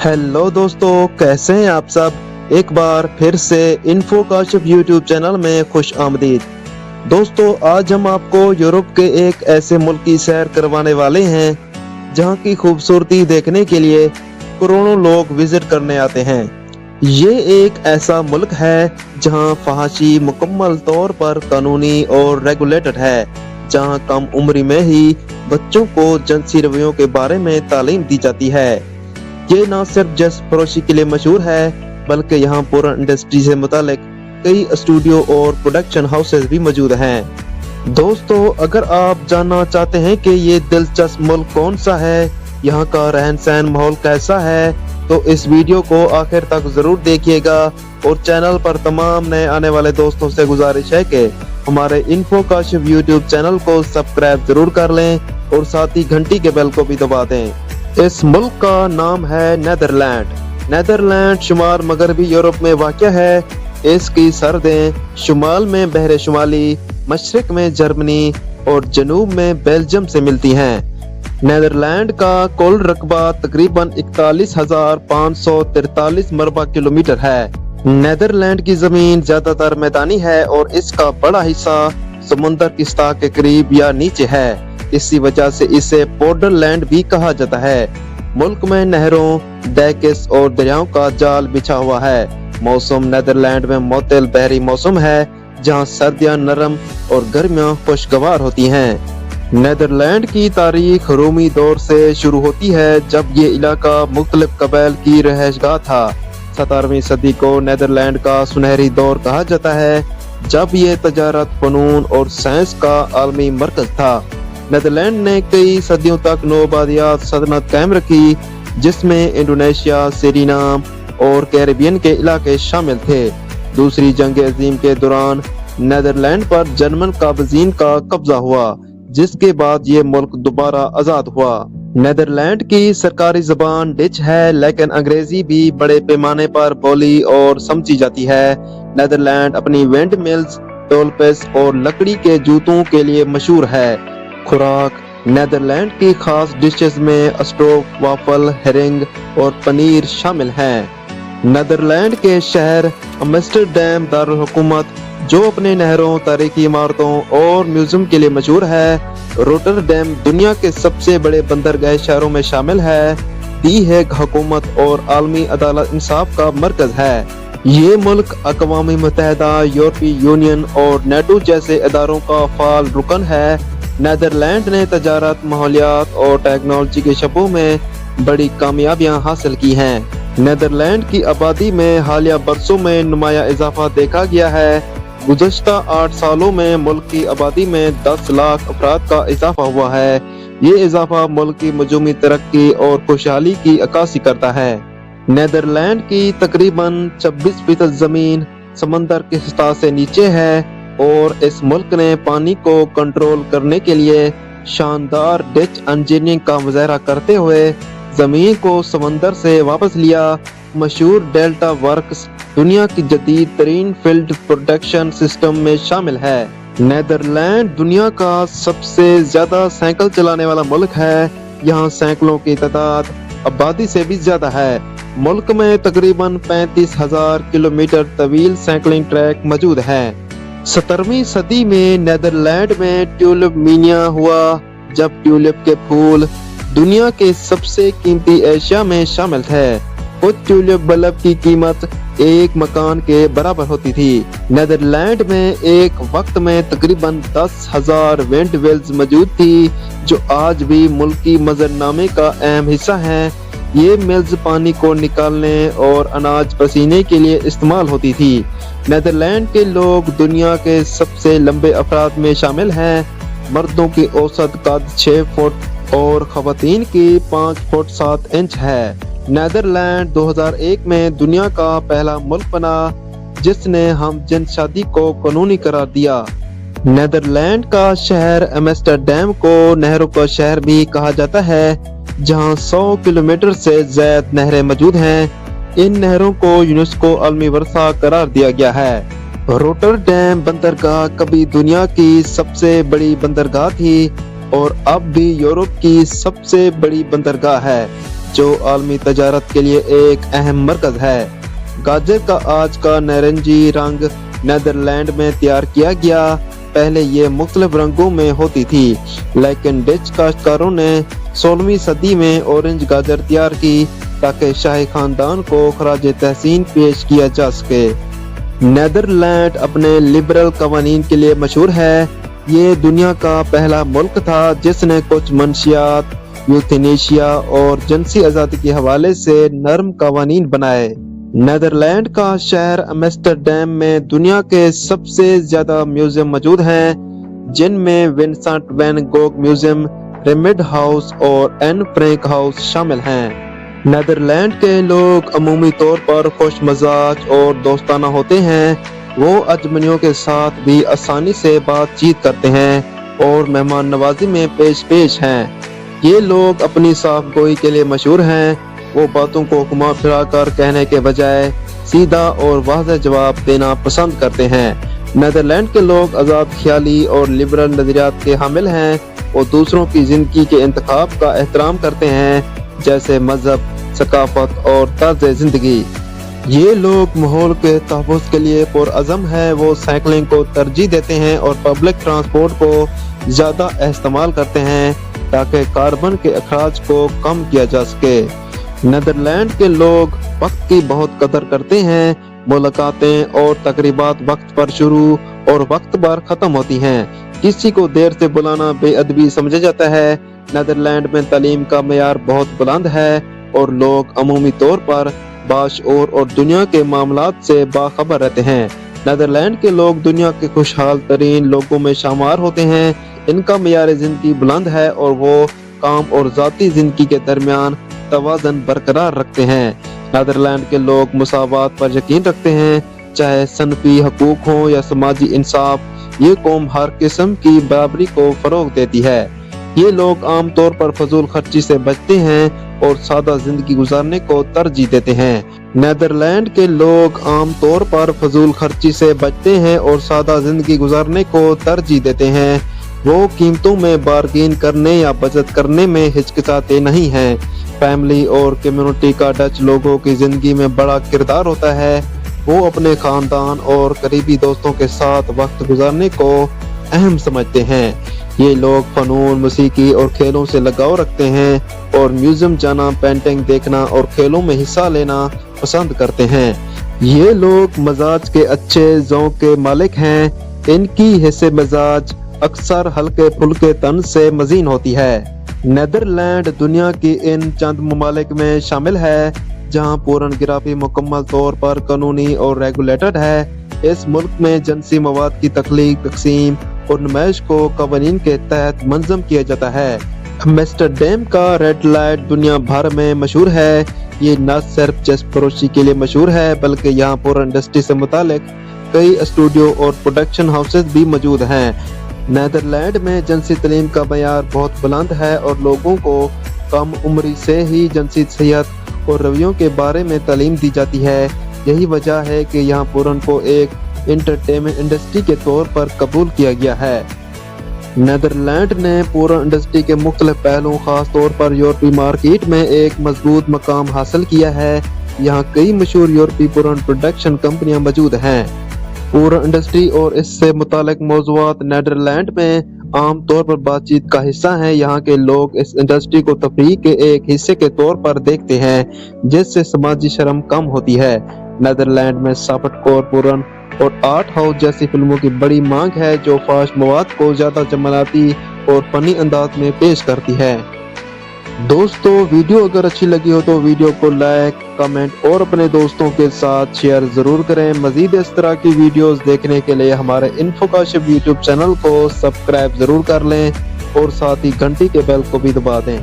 Hello दोस्तों, कैसे हैं आप सब। एक बार फिर से इन्फो काशिफ यूट्यूब चैनल में खुश आमदीद। दोस्तों, आज हम आपको यूरोप के एक ऐसे मुल्क की सैर करवाने वाले हैं जहां की खूबसूरती देखने के लिए करोड़ों लोग विजिट करने आते हैं। ये एक ऐसा मुल्क है जहां फहाशी मुकम्मल तौर पर कानूनी और रेगुलेटेड है, जहां कम उम्र में ही बच्चों को जिनसी रवैयों के बारे में तालीम दी जाती है। ये न सिर्फ जस्ट फरोशी के लिए मशहूर है, बल्कि यहाँ पूरा इंडस्ट्री से मुतालिक कई स्टूडियो और प्रोडक्शन हाउसेस भी मौजूद हैं। दोस्तों, अगर आप जानना चाहते हैं कि ये दिलचस्प मुल्क कौन सा है, यहाँ का रहन सहन माहौल कैसा है, तो इस वीडियो को आखिर तक जरूर देखिएगा। और चैनल पर तमाम नए आने वाले दोस्तों से गुजारिश है कि हमारे इन्फो काशिफ यूट्यूब चैनल को सब्सक्राइब जरूर कर लें और साथ ही घंटी के बेल को भी दबा दें। इस मुल्क का नाम है नेदरलैंड। नेदरलैंड शुमाल मगरबी यूरोप में वाक़या है। इसकी सरहदें शुमाल में बहरे शुमाली, मशरक में जर्मनी और जनूब में बेल्जियम से मिलती हैं। नेदरलैंड का कुल रकबा तकरीबन 41,543 मरबा किलोमीटर है। नेदरलैंड की जमीन ज्यादातर मैदानी है और इसका बड़ा हिस्सा समुद्र की सतह के करीब या नीचे है। इसी वजह से इसे बॉर्डरलैंड भी कहा जाता है। मुल्क में नहरों, डैकेस और दरियाओं का जाल बिछा हुआ है। मौसम नेदरलैंड में मोतल बहरी मौसम है, जहां सर्दियां नरम और गर्मियां खुशगवार होती हैं। नेदरलैंड की तारीख रूमी दौर से शुरू होती है, जब ये इलाका मुख्तलिफ कबाइल की रहायशगाह था। 17वीं सदी को नेदरलैंड का सुनहरी दौर कहा जाता है, जब ये तजारत, फनून और साइंस का आलमी मरकज था। नेदरलैंड ने कई सदियों तक नौआबादियात सल्तनत कायम रखी, जिसमें इंडोनेशिया, सूरीनाम और कैरिबियन के इलाके शामिल थे। दूसरी जंग अजीम के दौरान नेदरलैंड पर जर्मन काबजीन का कब्जा हुआ, जिसके बाद ये मुल्क दोबारा आजाद हुआ। नेदरलैंड की सरकारी जबान डच है, लेकिन अंग्रेजी भी बड़े पैमाने पर बोली और समझी जाती है। नेदरलैंड अपनी विंड मिल्स, टोलपेस और लकड़ी के जूतों के लिए मशहूर है। खुराक नेदरलैंड की खास डिशेस में स्ट्रोक, वाफल, हेरिंग और पनीर शामिल हैं। नेदरलैंड के शहर एम्स्टर्डम दारुल हुकूमत, जो अपने नहरों, तारीखी इमारतों और म्यूजियम के लिए मशहूर है। रोटरडैम दुनिया के सबसे बड़े बंदरगाह शहरों में शामिल है। दी हेग हुकूमत और आलमी अदालत इंसाफ का मरकज है। ये मुल्क अक़वाम मुत्तहिदा, यूरोपीय यूनियन और नेटो जैसे इदारों का फाल रुकन है। नेदरलैंड ने तजारत, माहौलियात और टेक्नोलॉजी के शबों में बड़ी कामयाबियां हासिल की हैं। नेदरलैंड की आबादी में हालिया बरसों में नुमाया इजाफा देखा गया है। गुज़श्ता 8 सालों में मुल्क की आबादी में 10 लाख अफराद का इजाफा हुआ है। ये इजाफा मुल्क की मजमूई तरक्की और खुशहाली की अक्कासी करता है। नेदरलैंड की तकरीबन 26% जमीन समंदर की सतह से नीचे है और इस मुल्क ने पानी को कंट्रोल करने के लिए शानदार डच इंजीनियरिंग का मुजाहरा करते हुए जमीन को समंदर से वापस लिया। मशहूर डेल्टा वर्क्स दुनिया की जदीद तरीन फील्ड प्रोटेक्शन सिस्टम में शामिल है। नेदरलैंड दुनिया का सबसे ज्यादा साइकिल चलाने वाला मुल्क है। यहाँ साइकिलों की तादाद आबादी से भी ज्यादा है। मुल्क में तकरीबन 35,000 किलोमीटर तवील साइकिलिंग ट्रैक मौजूद है। 17वीं सदी में नेदरलैंड में ट्यूलिप मीनिया हुआ, जब ट्यूलिप के फूल दुनिया के सबसे कीमती एशिया में शामिल थे। कुछ ट्यूलिप बल्ब की कीमत एक मकान के बराबर होती थी। नेदरलैंड में एक वक्त में तकरीबन 10,000 विंड वेल्स मौजूद थी, जो आज भी मुल्की मंजरनामे का अहम हिस्सा है। ये मिल्स पानी को निकालने और अनाज पसीने के लिए इस्तेमाल होती थी। नेदरलैंड के लोग दुनिया के सबसे लंबे अफराद में शामिल हैं। मर्दों की औसत कद 6 फुट और खवातीन की 5 फुट 7 इंच है। नेदरलैंड 2001 में दुनिया का पहला मुल्क बना जिसने हम जिन्स शादी को कानूनी करार दिया। नेदरलैंड का शहर एम्स्टर्डम को नहरों का शहर भी कहा जाता है, जहां 100 किलोमीटर से ज्यादा नहरें मौजूद हैं। इन नहरों को यूनेस्को आलमी वर्सा करार दिया गया है। रोटरडैम बंदरगाह कभी दुनिया की सबसे बड़ी बंदरगाह थी और अब भी यूरोप की सबसे बड़ी बंदरगाह है। जो आलमी तजारत के लिए एक अहम मरकज है। गाजर का आज का नारंगी रंग नीदरलैंड में तैयार किया गया। पहले ये मुख्तलिफ रंगों में होती थी, लेकिन डच काश्तकारों ने 16वीं सदी में ऑरेंज गाजर तैयार की ताकि शाही खानदान को खराज तहसीन पेश किया जा सके। नीदरलैंड अपने लिबरल कवानीन के लिए मशहूर है। ये दुनिया का पहला मुल्क था जिसने कुछ मंशियात, यूथेनेशिया और जिनसी आज़ादी के हवाले से नरम कवानीन बनाए। नीदरलैंड का शहर एम्स्टर्डम में दुनिया के सबसे ज्यादा म्यूजियम मौजूद हैं, जिनमें Vincent van Gogh museum, Rembrandt house और एन फ्रैंक हाउस शामिल हैं। नीदरलैंड के लोग अमूमी तौर पर खुश मजाज और दोस्ताना होते हैं। वो अजनबियों के साथ भी आसानी से बातचीत करते हैं और मेहमान नवाजी में पेश हैं। ये लोग अपनी साफ गोई के लिए मशहूर हैं। वो बातों को घुमा फिरा कर कहने के बजाय सीधा और वाज़ेह जवाब देना पसंद करते हैं। नीदरलैंड के लोग आज़ाद ख्याली और लिबरल नज़रियात के हामिल हैं। वो दूसरों की जिंदगी के इंतखाब का एहतराम करते हैं, जैसे मजहब, सकाफत और तर्ज जिंदगी। ये लोग माहौल के तहफ़्फ़ुज़ के लिए पुरअज़म है। वो साइकिलिंग को तरजीह देते हैं और पब्लिक ट्रांसपोर्ट को ज़्यादा इस्तेमाल करते हैं ताकि कार्बन के अखराज को कम किया जा सके। नीदरलैंड के लोग वक्त की बहुत कदर करते हैं। मुलाकातें और तकरीबात वक्त पर शुरू और वक्त पर ख़त्म होती हैं। किसी को देर से बुलाना बेअदबी समझा जाता है। नीदरलैंड में तालीम का मेयार बहुत बुलंद है और लोग अमूमी तौर पर बाशऊर और दुनिया के मामलात से बाखबर रहते हैं। नीदरलैंड के लोग दुनिया के खुशहाल तरीन लोगों में शामार होते हैं। इनका मेयार जिंदगी बुलंद है और वो काम और ज़ाती जिंदगी के दरमियान तवाज़न बरकरार रखते हैं। नीदरलैंड के लोग मुसावात पर यकीन रखते हैं, चाहे सनफी हकूक हो या समाजी इंसाफ। ये कौम हर किस्म की बराबरी को फरोग देती है। ये लोग आम तौर पर फजूल खर्ची से बचते हैं और सादा जिंदगी गुजारने को तरजीह देते हैं। नीदरलैंड के लोग आम तौर पर फजूल खर्ची से बचते हैं और सादा जिंदगी गुजारने को तरजीह देते हैं। वो कीमतों में बार्गेन करने या बचत करने में हिचकिचाते नहीं हैं। फैमिली और कम्युनिटी का डच लोगों की जिंदगी में बड़ा किरदार होता है। वो अपने खानदान और करीबी दोस्तों के साथ वक्त गुजारने को अहम समझते हैं। ये लोग फनून, मौसीकी और खेलों से लगाव रखते हैं और म्यूजियम जाना, पेंटिंग देखना और खेलों में हिस्सा लेना पसंद करते हैं। ये लोग मजाज के अच्छे ज़ौक़ के मालिक हैं। इनकी हिस्से मजाज अक्सर हल्के फुल्के तन से मजीन होती है। नीदरलैंड दुनिया की इन चंद ममालिक में शामिल है जहां पूर्णगिराफी मुकम्मल तौर पर कानूनी और रेगुलेटेड है। इस मुल्क में जिनसी मवाद की तख्लीक, तकसीम और नुमाइश को कवानीन के तहत मंजम किया जाता है। एम्स्टर्डम का रेड लाइट दुनिया भर में मशहूर है। ये न सिर्फ चेस्ट फरोशी के लिए मशहूर है बल्कि यहाँ पूरा इंडस्ट्री से मुतालिक कई स्टूडियो और प्रोडक्शन हाउसेस भी मौजूद हैं। नीदरलैंड में जिनसी तालीम का मयार बहुत बुलंद है और लोगों को कम उम्री से ही जिनसी सेहत और रवैयों के बारे में तालीम दी जाती है। यही वजह है कि यहाँ पूरन को एक इंटरटेनमेंट इंडस्ट्री के तौर पर कबूल किया गया है। नीदरलैंड ने पूरन इंडस्ट्री के मुख्तलिफ पहलुओं, खास तौर पर यूरोपीय मार्केट में एक मजबूत मकाम हासिल किया है। यहाँ कई मशहूर यूरोपीय पूरन प्रोडक्शन कंपनियां मौजूद हैं। पूरन इंडस्ट्री और इससे मुतालिक मौज़ूआत नीदरलैंड में आम तौर पर बातचीत का हिस्सा हैं। यहाँ के लोग इस इंडस्ट्री को तफरीह के एक हिस्से के तौर पर देखते हैं, जिससे समाजी शर्म कम होती है। नीदरलैंड में सॉफ्टकोर, पूरन और आर्ट हाउस जैसी फिल्मों की बड़ी मांग है जो फाश मवाद को ज्यादा जमालाती और फनी अंदाज में पेश करती है। दोस्तों, वीडियो अगर अच्छी लगी हो तो वीडियो को लाइक, कमेंट और अपने दोस्तों के साथ शेयर जरूर करें। मजीद इस तरह की वीडियोस देखने के लिए हमारे इन्फोकाशिफ यूट्यूब चैनल को सब्सक्राइब जरूर कर लें और साथ ही घंटी के बेल को भी दबा दें।